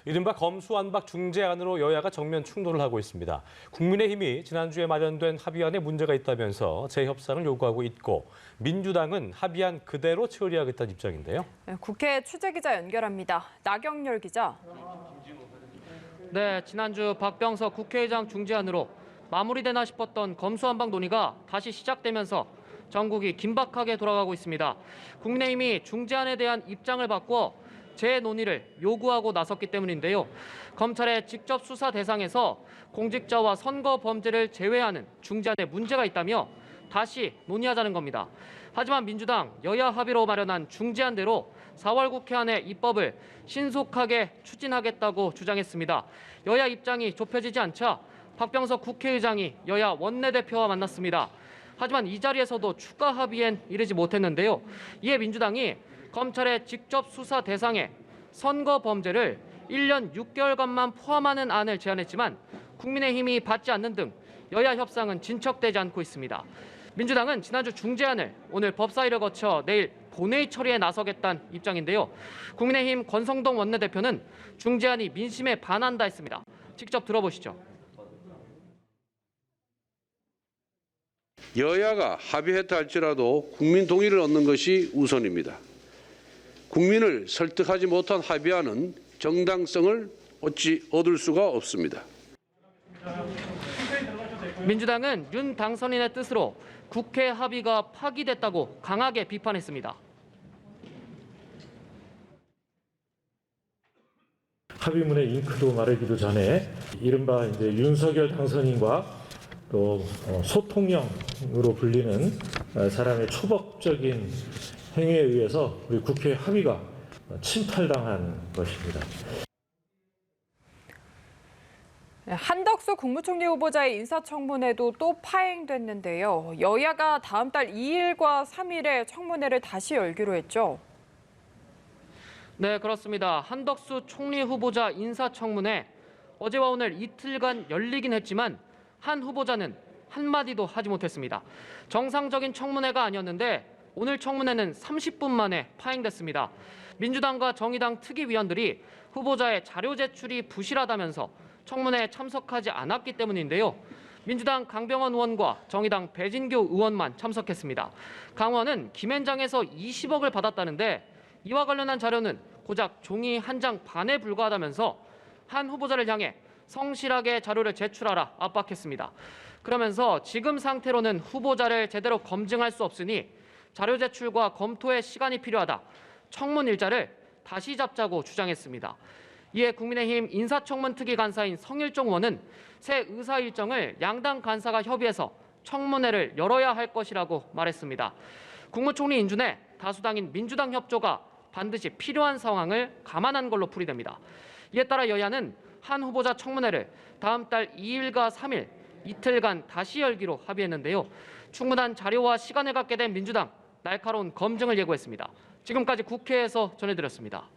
이른바 검수완박 중재안으로 여야가 정면 충돌을 하고 있습니다. 국민의힘이 지난주에 마련된 합의안에 문제가 있다면서 재협상을 요구하고 있고 민주당은 합의안 그대로 처리하겠다는 입장인데요. 국회 취재기자 연결합니다. 나경열 기자. 네, 지난주 박병석 국회의장 중재안으로 마무리되나 싶었던 검수완박 논의가 다시 시작되면서 전국이 긴박하게 돌아가고 있습니다. 국민의힘이 중재안에 대한 입장을 바꿔 재논의를 요구하고 나섰기 때문인데요. 검찰의 직접 수사 대상에서 공직자와 선거 범죄를 제외하는 중재안에 문제가 있다며 다시 논의하자는 겁니다. 하지만 민주당 여야 합의로 마련한 중재안대로 4월 국회 안에 입법을 신속하게 추진하겠다고 주장했습니다. 여야 입장이 좁혀지지 않자 박병석 국회의장이 여야 원내대표와 만났습니다. 하지만 이 자리에서도 추가 합의엔 이르지 못했는데요. 이에 민주당이 검찰의 직접 수사 대상에 선거 범죄를 1년 6개월간만 포함하는 안을 제안했지만 국민의힘이 받지 않는 등 여야 협상은 진척되지 않고 있습니다. 민주당은 지난주 중재안을 오늘 법사위를 거쳐 내일 본회의 처리에 나서겠다는 입장인데요. 국민의힘 권성동 원내대표는 중재안이 민심에 반한다 했습니다. 직접 들어보시죠. 여야가 합의했다 할지라도 국민 동의를 얻는 것이 우선입니다. 국민을 설득하지 못한 합의안은 정당성을 얻을 수가 없습니다. 민주당은 윤 당선인의 뜻으로 국회 합의가 파기됐다고 강하게 비판했습니다. 합의문의 잉크도 마르기도 전에 이른바 이제 윤석열 당선인과 또 소통령으로 불리는 사람의 초법적인 행위에 의해서 우리 국회 합의가 침탈당한 것입니다. 한덕수 국무총리 후보자의 인사청문회도 또 파행됐는데요. 여야가 다음 달 2일과 3일에 청문회를 다시 열기로 했죠. 네, 그렇습니다. 한덕수 총리 후보자 인사청문회 어제와 오늘 이틀간 열리긴 했지만 한 후보자는 한마디도 하지 못했습니다. 정상적인 청문회가 아니었는데 오늘 청문회는 30분 만에 파행됐습니다. 민주당과 정의당 특위위원들이 후보자의 자료 제출이 부실하다면서 청문회에 참석하지 않았기 때문인데요. 민주당 강병원 의원과 정의당 배진교 의원만 참석했습니다. 강원은 김앤장에서 20억을 받았다는데 이와 관련한 자료는 고작 종이 한 장 반에 불과하다면서 한 후보자를 향해 성실하게 자료를 제출하라 압박했습니다. 그러면서 지금 상태로는 후보자를 제대로 검증할 수 없으니 자료 제출과 검토에 시간이 필요하다. 청문 일자를 다시 잡자고 주장했습니다. 이에 국민의힘 인사청문 특위 간사인 성일종 의원은 새 의사 일정을 양당 간사가 협의해서 청문회를 열어야 할 것이라고 말했습니다. 국무총리 인준에 다수당인 민주당 협조가 반드시 필요한 상황을 감안한 걸로 풀이됩니다. 이에 따라 여야는 한 후보자 청문회를 다음 달 2일과 3일 이틀간 다시 열기로 합의했는데요. 충분한 자료와 시간을 갖게 된 민주당 날카로운 검증을 예고했습니다. 지금까지 국회에서 전해드렸습니다.